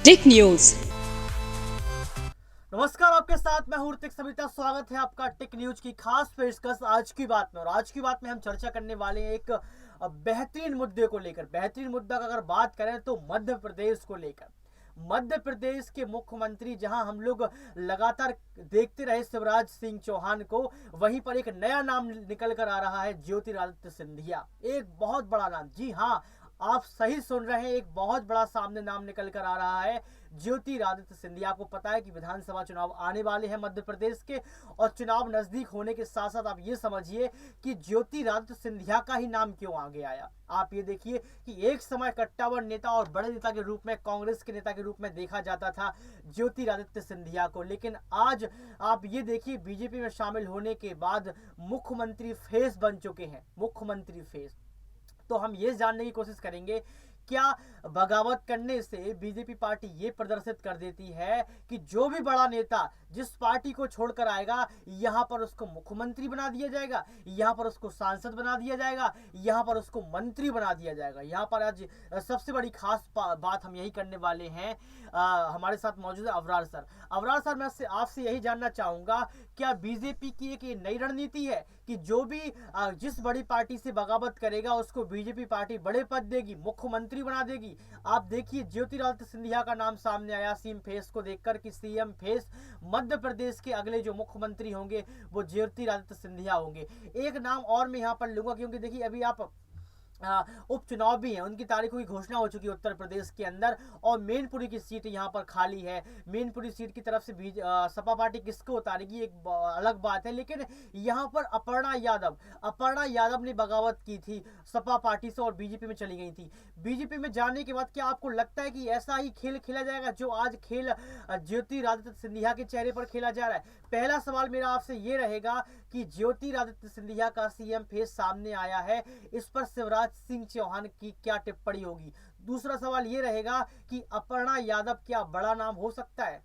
Tech news. नमस्कार, आपके साथ मैं हूं ऋतिक सविता। स्वागत है आपका टेक न्यूज की खास पेशकश आज की बात में। और आज की बात में हम चर्चा करने वाले हैं एक बेहतरीन मुद्दे को लेकर। बेहतरीन मुद्दा का अगर बात करें तो मध्य प्रदेश को लेकर। मध्य प्रदेश के मुख्यमंत्री जहां हम लोग लगातार देखते रहे शिवराज सिंह चौहान को, वहीं पर एक नया नाम निकल कर आ रहा है, ज्योतिरादित्य सिंधिया। एक बहुत बड़ा नाम, जी हाँ, आप सही सुन रहे हैं, एक बहुत बड़ा सामने नाम निकल कर आ रहा है, ज्योतिरादित्य सिंधिया। आपको पता है कि विधानसभा चुनाव आने वाले हैं मध्य प्रदेश के, और चुनाव नजदीक होने के साथ साथ आप ये समझिए कि ज्योतिरादित्य सिंधिया का ही नाम क्यों आगे आया। आप ये देखिए कि एक समय कट्टावर नेता और बड़े नेता के रूप में, कांग्रेस के नेता के रूप में देखा जाता था ज्योतिरादित्य सिंधिया को, लेकिन आज आप ये देखिए बीजेपी में शामिल होने के बाद मुख्यमंत्री फेस बन चुके हैं, मुख्यमंत्री फेस। तो हम ये जानने की कोशिश करेंगे, क्या बगावत करने से बीजेपी पार्टी ये प्रदर्शित कर देती है कि जो भी बड़ा नेता जिस पार्टी को छोड़कर आएगा, यहां पर उसको मुख्यमंत्री बना दिया जाएगा, यहां पर उसको सांसद बना दिया जाएगा, यहां पर उसको मंत्री बना दिया जाएगा। यहां पर आज सबसे बड़ी खास बात हम यही करने वाले हैं। हमारे साथ मौजूद है अवरार सर। अवरार सर, मैं आपसे यही जानना चाहूंगा, क्या बीजेपी की एक नई रणनीति है कि जो भी जिस बड़ी पार्टी से बगावत करेगा उसको बीजेपी पार्टी बड़े पद देगी, मुख्यमंत्री बना देगी? आप देखिए ज्योतिरादित्य सिंधिया का नाम सामने आया सीएम फेस को देखकर कि सीएम फेस मध्य प्रदेश के अगले जो मुख्यमंत्री होंगे वो ज्योतिरादित्य सिंधिया होंगे। एक नाम और मैं यहां पर लूंगा, क्योंकि देखिए अभी आप उपचुनाव भी हैं, उनकी तारीखों की घोषणा हो चुकी है उत्तर प्रदेश के अंदर, और मैनपुरी की सीट यहां पर खाली है। मैनपुरी सीट की तरफ से सपा पार्टी किसको उतारेगी एक अलग बात है, लेकिन यहां पर अपर्णा यादव ने बगावत की थी सपा पार्टी से और बीजेपी में चली गई थी। बीजेपी में जाने के बाद क्या आपको लगता है कि ऐसा ही खेल खेला जाएगा जो आज खेल ज्योतिरादित्य सिंधिया के चेहरे पर खेला जा रहा है? पहला सवाल मेरा आपसे ये रहेगा कि ज्योतिरादित्य सिंधिया का सीएम फेस सामने आया है, इस पर शिवराज सिंह चौहान की क्या टिप्पणी होगी? दूसरा सवाल ये रहेगा कि अपर्णा यादव क्या बड़ा नाम हो सकता है?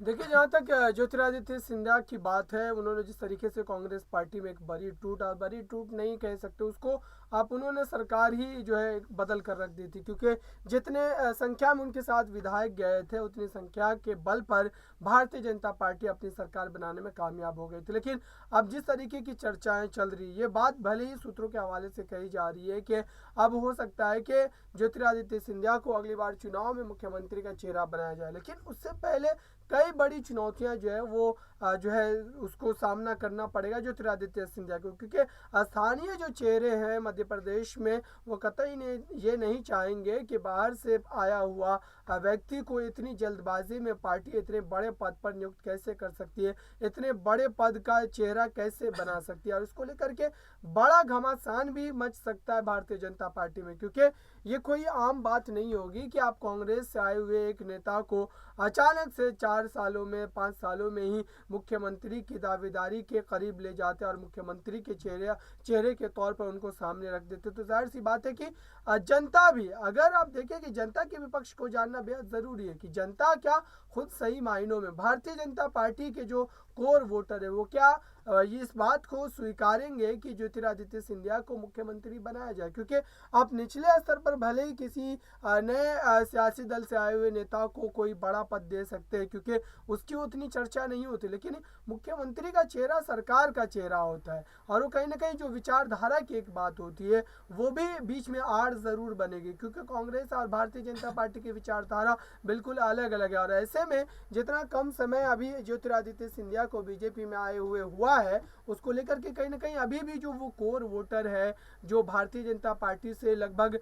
देखिए, जहाँ तक ज्योतिरादित्य सिंधिया की बात है, उन्होंने जिस तरीके से कांग्रेस पार्टी में एक बड़ी टूट नहीं कह सकते उसको, आप उन्होंने सरकार ही जो है बदल कर रख दी थी, क्योंकि जितने संख्या में उनके साथ विधायक गए थे उतनी संख्या के बल पर भारतीय जनता पार्टी अपनी सरकार बनाने में कामयाब हो गई थी। लेकिन अब जिस तरीके की चर्चाएं चल रही, ये बात भले ही सूत्रों के हवाले से कही जा रही है कि अब हो सकता है कि ज्योतिरादित्य सिंधिया को अगली बार चुनाव में मुख्यमंत्री का चेहरा बनाया जाए, लेकिन उससे पहले कई बड़ी चुनौतियां जो है वो जो है उसको सामना करना पड़ेगा ज्योतिरादित्य सिंधिया को, क्योंकि स्थानीय जो चेहरे हैं मध्य प्रदेश में वो कतई ये नहीं चाहेंगे कि बाहर से आया हुआ व्यक्ति को इतनी जल्दबाजी में पार्टी इतने बड़े पद पर नियुक्त कैसे कर सकती है, इतने बड़े पद का चेहरा कैसे बना सकती है, और इसको लेकर के बड़ा घमासान भी मच सकता है भारतीय जनता पार्टी में, क्योंकि ये कोई आम बात नहीं होगी कि आप कांग्रेस से आए हुए एक नेता को अचानक से 4 सालों में 5 सालों में ही मुख्यमंत्री की दावेदारी के करीब ले जाते और मुख्यमंत्री के चेहरे के तौर पर उनको सामने रख देते। तो जाहिर सी बात है कि जनता भी, अगर आप देखें कि जनता के विपक्ष को जानना बेहद ज़रूरी है कि जनता क्या खुद सही मायनों में भारतीय जनता पार्टी के जो कोर वोटर है वो क्या इस बात को स्वीकारेंगे कि ज्योतिरादित्य सिंधिया को मुख्यमंत्री बनाया जाए, क्योंकि आप निचले स्तर पर भले ही किसी नए सियासी दल से आए हुए नेता को कोई बड़ा पद दे सकते हैं क्योंकि उसकी उतनी चर्चा नहीं होती, लेकिन मुख्यमंत्री का चेहरा सरकार का चेहरा होता है, और वो कहीं ना कहीं जो विचारधारा की एक बात होती है वो भी बीच में आड़ जरूर बनेगी, क्योंकि कांग्रेस और भारतीय जनता पार्टी की विचारधारा बिल्कुल अलग अलग है। और ऐसे में जितना कम समय अभी ज्योतिरादित्य सिंधिया को बीजेपी में आए हुए हुआ है, उसको लेकर के कहीं ना कहीं अभी भी जो वो कोर वोटर है जो भारतीय जनता पार्टी से लगभग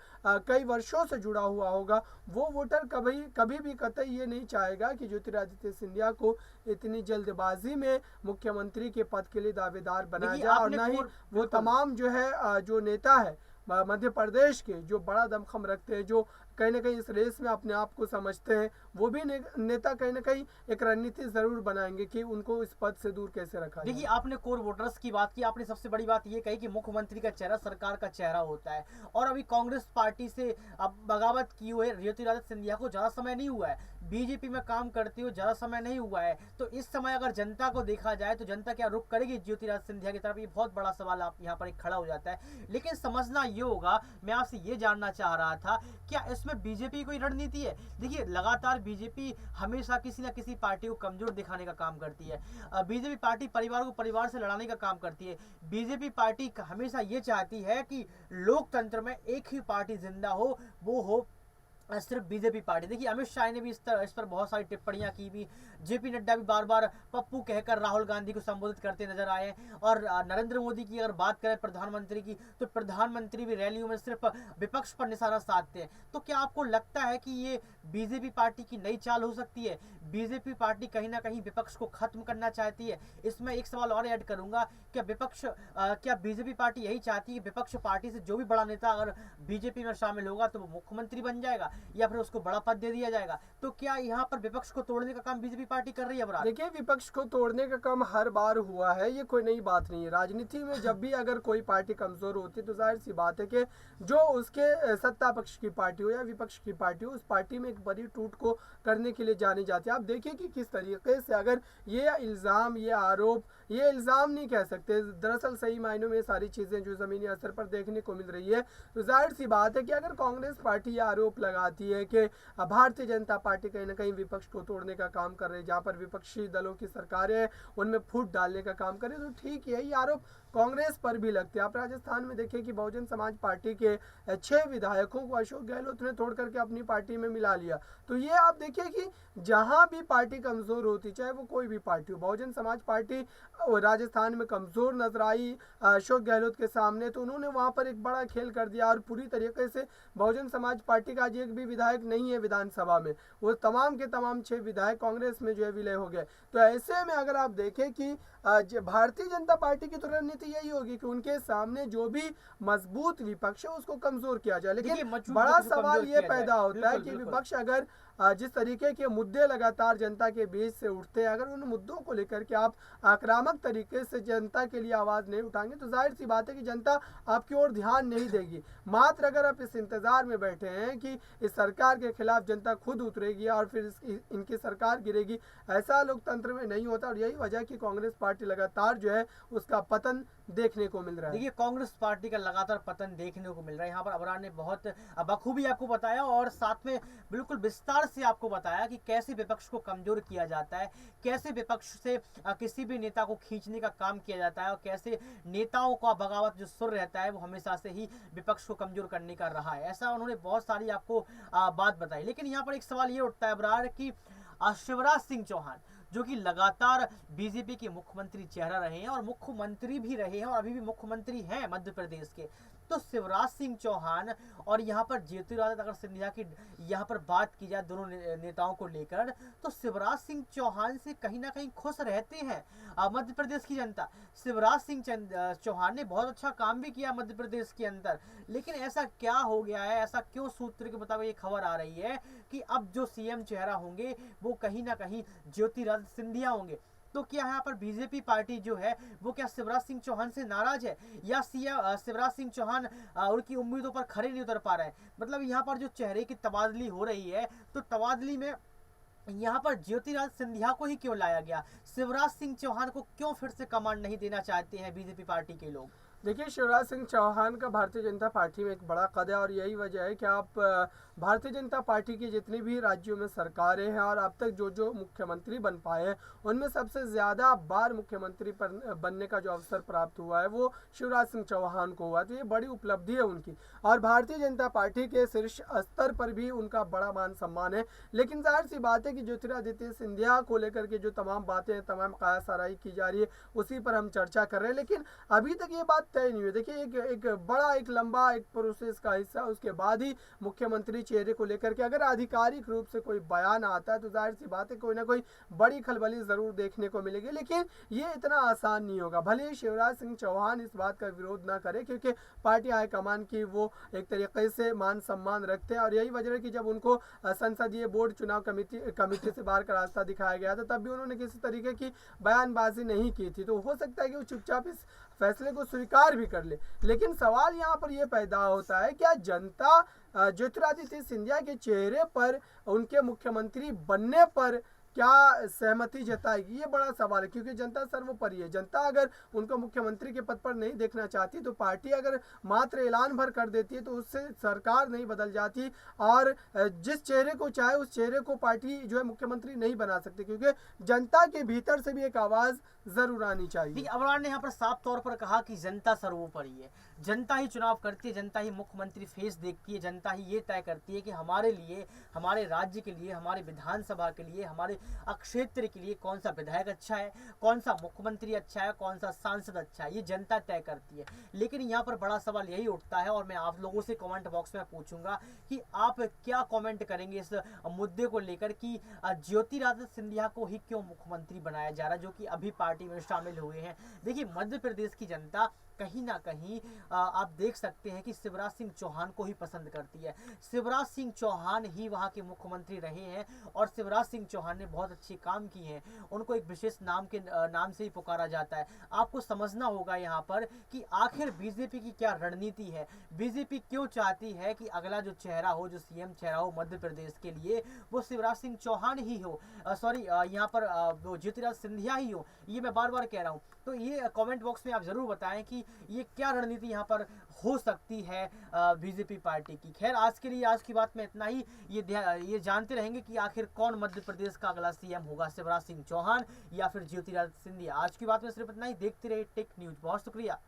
कई वर्षों से जुड़ा हुआ होगा, वो वोटर कभी भी कतई ये नहीं चाहेगा कि ज्योतिरादित्य सिंधिया को इतनी जल्दबाजी में मुख्यमंत्री के पद के लिए दावेदार बनाया जाए। और न ही वो तमाम जो है जो नेता है मध्य प्रदेश के जो बड़ा दमखम रखते हैं, जो कहीं ना कहीं इस रेस में अपने आप को समझते हैं, वो भी नेता कहीं ना कहीं एक रणनीति जरूर बनाएंगे कि उनको इस पद से दूर कैसे रखा जाए। देखिए, आपने कोर वोटर्स की बात की, आपने सबसे बड़ी बात ये कही कि मुख्यमंत्री का चेहरा सरकार का चेहरा होता है, और अभी कांग्रेस पार्टी से अब बगावत की हुई ज्योतिरादित्य सिंधिया को ज्यादा समय नहीं हुआ है, बीजेपी में काम करते हुए ज्यादा समय नहीं हुआ है, तो इस समय अगर जनता को देखा जाए तो जनता क्या रुख करेगी ज्योतिरादित्य सिंधिया की तरफ? ये बहुत बड़ा सवाल आप यहाँ पर एक खड़ा हो जाता है। लेकिन समझना ये होगा, मैं आपसे ये जानना चाह रहा था, क्या इस इसमें बीजेपी की कोई रणनीति है? देखिए लगातार बीजेपी हमेशा किसी ना किसी पार्टी को कमजोर दिखाने का काम करती है। बीजेपी पार्टी परिवार को परिवार से लड़ाने का काम करती है। बीजेपी पार्टी हमेशा ये चाहती है कि लोकतंत्र में एक ही पार्टी जिंदा हो, वो हो सिर्फ बीजेपी पार्टी। देखिए अमित शाह ने भी इस पर बहुत सारी टिप्पणियां की भी। जेपी नड्डा भी बार बार पप्पू कहकर राहुल गांधी को संबोधित करते नजर आए। और नरेंद्र मोदी की अगर बात करें प्रधानमंत्री की, तो प्रधानमंत्री भी रैलियों में सिर्फ विपक्ष पर निशाना साधते हैं। तो क्या आपको लगता है कि ये बीजेपी पार्टी की नई चाल हो सकती है? बीजेपी पार्टी कहीं ना कहीं विपक्ष को खत्म करना चाहती है? इसमें एक सवाल और ऐड करूंगा, क्या बीजेपी पार्टी यही चाहती है कि विपक्ष पार्टी से जो भी बड़ा नेता अगर बीजेपी में शामिल होगा तो वो मुख्यमंत्री बन जाएगा या फिर उसको बड़ा पद दे दिया जाएगा? तो क्या यहाँ पर विपक्ष को तोड़ने का काम बीजेपी पार्टी कर रही है? बराबर देखिए, विपक्ष को तोड़ने का काम हर बार हुआ है, ये कोई नई बात नहीं है। राजनीति में जब भी अगर कोई पार्टी कमजोर होती है तो जाहिर सी बात है कि जो उसके सत्ता पक्ष की पार्टी हो या विपक्ष की पार्टी हो, उस पार्टी में एक बड़ी टूट को करने के लिए जानी जाती है। आप देखिए कि किस तरीके से अगर ये इल्ज़ाम, ये आरोप, ये इल्ज़ाम नहीं कह सकते, दरअसल सही मायनों में सारी चीज़ें जो ज़मीनी स्तर पर देखने को मिल रही है, तो जाहिर सी बात है कि अगर कांग्रेस पार्टी ये आरोप लगाती है कि भारतीय जनता पार्टी कहीं ना कहीं विपक्ष को तोड़ने का काम कर रही है, जहाँ पर विपक्षी दलों की सरकारें हैं उनमें फूट डालने का काम करे, तो ठीक है, ये आरोप कांग्रेस पर भी लगते हैं। आप राजस्थान में देखिए कि बहुजन समाज पार्टी के 6 विधायकों को अशोक गहलोत ने तोड़ करके अपनी पार्टी में मिला लिया। तो ये आप देखिए कि जहां भी पार्टी कमजोर होती, चाहे वो कोई भी पार्टी हो, बहुजन समाज पार्टी राजस्थान में कमजोर नजर आई अशोक गहलोत के सामने, तो उन्होंने वहां पर एक बड़ा खेल कर दिया और पूरी तरीके से बहुजन समाज पार्टी का आज एक भी विधायक नहीं है विधानसभा में, वो तमाम के तमाम 6 विधायक कांग्रेस में जो है विलय हो गए। तो ऐसे में अगर आप देखें कि भारतीय जनता पार्टी की तो रणनीति यही होगी कि उनके सामने जो भी मजबूत विपक्ष है उसको कमजोर किया जाए। लेकिन बड़ा सवाल ये पैदा होता है कि विपक्ष अगर जिस तरीके के मुद्दे लगातार जनता के बीच से उठते हैं, अगर उन मुद्दों को लेकर के आप आक्रामक तरीके से जनता के लिए आवाज नहीं उठाएंगे तो जाहिर सी बात है कि जनता आपकी ओर ध्यान नहीं देगी। मात्र अगर आप इस इंतजार में बैठे हैं कि इस सरकार के खिलाफ जनता खुद उतरेगी और फिर इनकी सरकार गिरेगी, ऐसा लोकतंत्र में नहीं होता। और यही वजह कि कांग्रेस पार्टी लगातार जो है उसका पतन देखने को मिल रहा है। देखिए कांग्रेस पार्टी का लगातार पतन देखने को मिल रहा है। यहाँ पर अबरार ने बहुत बखूबी आपको बताया और साथ में बिल्कुल विस्तार से आपको बताया कि कैसे विपक्ष को कमजोर किया जाता है, कैसे विपक्ष से किसी भी नेता को खींचने का काम किया जाता है और कैसे नेताओं का बगावत जो सुर रहता है वो हमेशा से ही विपक्ष को कमजोर करने का रहा है। ऐसा उन्होंने बहुत सारी आपको बात बताई। लेकिन यहाँ पर एक सवाल ये उठता है अबरार कि शिवराज सिंह चौहान जो कि लगातार बीजेपी के मुख्यमंत्री चेहरा रहे हैं और मुख्यमंत्री भी रहे हैं और अभी भी मुख्यमंत्री हैं मध्य प्रदेश के, तो शिवराज सिंह चौहान और यहाँ पर ज्योतिरादित्य अगर सिंधिया की यहाँ पर बात की जाए दोनों नेताओं को लेकर, तो शिवराज सिंह चौहान से कहीं ना कहीं खुश रहते हैं मध्य प्रदेश की जनता। शिवराज सिंह चौहान ने बहुत अच्छा काम भी किया मध्य प्रदेश के अंदर, लेकिन ऐसा क्या हो गया है, ऐसा क्यों सूत्र के मुताबिक ये खबर आ रही है कि अब जो सीएम चेहरा होंगे वो कहीं ना कहीं ज्योतिरादित्य सिंधिया होंगे? तो क्या यहाँ पर बीजेपी पार्टी जो है वो क्या शिवराज सिंह चौहान से नाराज है या शिवराज सिंह चौहान उनकी उम्मीदों पर खड़े नहीं उतर पा रहे हैं? मतलब यहाँ पर जो चेहरे की तबादली हो रही है तो तबादली में यहाँ पर ज्योतिरादित्य सिंधिया को ही क्यों लाया गया? शिवराज सिंह चौहान को क्यों फिर से कमांड नहीं देना चाहते हैं बीजेपी पार्टी के लोग? देखिए, शिवराज सिंह चौहान का भारतीय जनता पार्टी में एक बड़ा कद है और यही वजह है कि आप भारतीय जनता पार्टी की जितनी भी राज्यों में सरकारें हैं और अब तक जो जो मुख्यमंत्री बन पाए हैं उनमें सबसे ज़्यादा बार मुख्यमंत्री बनने का जो अवसर प्राप्त हुआ है वो शिवराज सिंह चौहान को हुआ। तो ये बड़ी उपलब्धि है उनकी और भारतीय जनता पार्टी के शीर्ष स्तर पर भी उनका बड़ा मान सम्मान है। लेकिन जाहिर सी बात है कि ज्योतिरादित्य सिंधिया को लेकर के जो तमाम बातें, तमाम कायासाराई की जा रही है उसी पर हम चर्चा कर रहे हैं, लेकिन अभी तक ये बात तय नहीं हुई। देखिए एक बड़ा, एक लंबा एक प्रोसेस का हिस्सा, उसके बाद ही मुख्यमंत्री चेहरे को लेकर के अगर आधिकारिक रूप से कोई बयान आता है तो जाहिर सी बात है कोई ना कोई बड़ी खलबली जरूर देखने को मिलेगी। लेकिन ये इतना आसान नहीं होगा। भले ही शिवराज सिंह चौहान इस बात का विरोध ना करे क्योंकि पार्टी हाईकमान की वो एक तरीके से मान सम्मान रखते हैं और यही वजह है कि जब उनको संसदीय बोर्ड चुनाव कमेटी से बाहर का रास्ता दिखाया गया था तब भी उन्होंने किसी तरीके की बयानबाजी नहीं की थी। तो हो सकता है कि वो चुपचाप इस फैसले को स्वीकार भी कर ले। लेकिन सवाल यहाँ पर यह पैदा होता है, क्या जनता ज्योतिरादित्य सिंधिया के चेहरे पर, उनके मुख्यमंत्री बनने पर क्या सहमति जताएगी, ये बड़ा सवाल है। क्योंकि जनता सर्वोपरि है। जनता अगर उनको मुख्यमंत्री के पद पर नहीं देखना चाहती तो पार्टी अगर मात्र ऐलान भर कर देती है तो उससे सरकार नहीं बदल जाती, और जिस चेहरे को चाहे उस चेहरे को पार्टी जो है मुख्यमंत्री नहीं बना सकती, क्योंकि जनता के भीतर से भी एक आवाज जरूर आनी चाहिए। देखिए अबरार ने यहाँ पर साफ तौर पर कहा कि जनता सर्वोपरि है, जनता ही चुनाव करती है, जनता ही मुख्यमंत्री फेस देखती है, जनता ही ये तय करती है कि हमारे लिए, हमारे राज्य के लिए, हमारे विधानसभा के लिए, हमारे क्षेत्र के लिए कौन सा विधायक अच्छा है, कौन सा मुख्यमंत्री अच्छा है, कौन सा सांसद अच्छा है, ये जनता तय करती है। लेकिन यहाँ पर बड़ा सवाल यही उठता है और मैं आप लोगों से कमेंट बॉक्स में पूछूंगा कि आप क्या कमेंट करेंगे इस मुद्दे को लेकर कि ज्योतिरादित्य सिंधिया को ही क्यों मुख्यमंत्री बनाया जा रहा है, जो कि अभी पार्टी में शामिल हुए हैं। देखिए मध्य प्रदेश की जनता कहीं ना कहीं आप देख सकते हैं कि शिवराज सिंह चौहान को ही पसंद करती है। शिवराज सिंह चौहान ही वहां के मुख्यमंत्री रहे हैं और शिवराज सिंह चौहान ने बहुत अच्छे काम किए हैं, उनको एक विशेष नाम से ही पुकारा जाता है। आपको समझना होगा यहाँ पर कि आखिर बीजेपी की क्या रणनीति है, बीजेपी क्यों चाहती है कि अगला जो चेहरा हो, जो सीएम चेहरा हो मध्य प्रदेश के लिए, वो शिवराज सिंह चौहान ही हो, सॉरी यहाँ पर वो ज्योतिरादित्य सिंधिया ही हो। ये मैं बार बार कह रहा हूँ। तो ये कमेंट बॉक्स में आप जरूर बताएं कि ये क्या रणनीति यहाँ पर हो सकती है बीजेपी पार्टी की। खैर आज के लिए आज की बात में इतना ही। ये जानते रहेंगे कि आखिर कौन मध्य प्रदेश का अगला सीएम होगा, शिवराज सिंह चौहान या फिर ज्योतिरादित्य सिंधिया। आज की बात में सिर्फ इतना ही। देखते रहिए टेक न्यूज। बहुत शुक्रिया।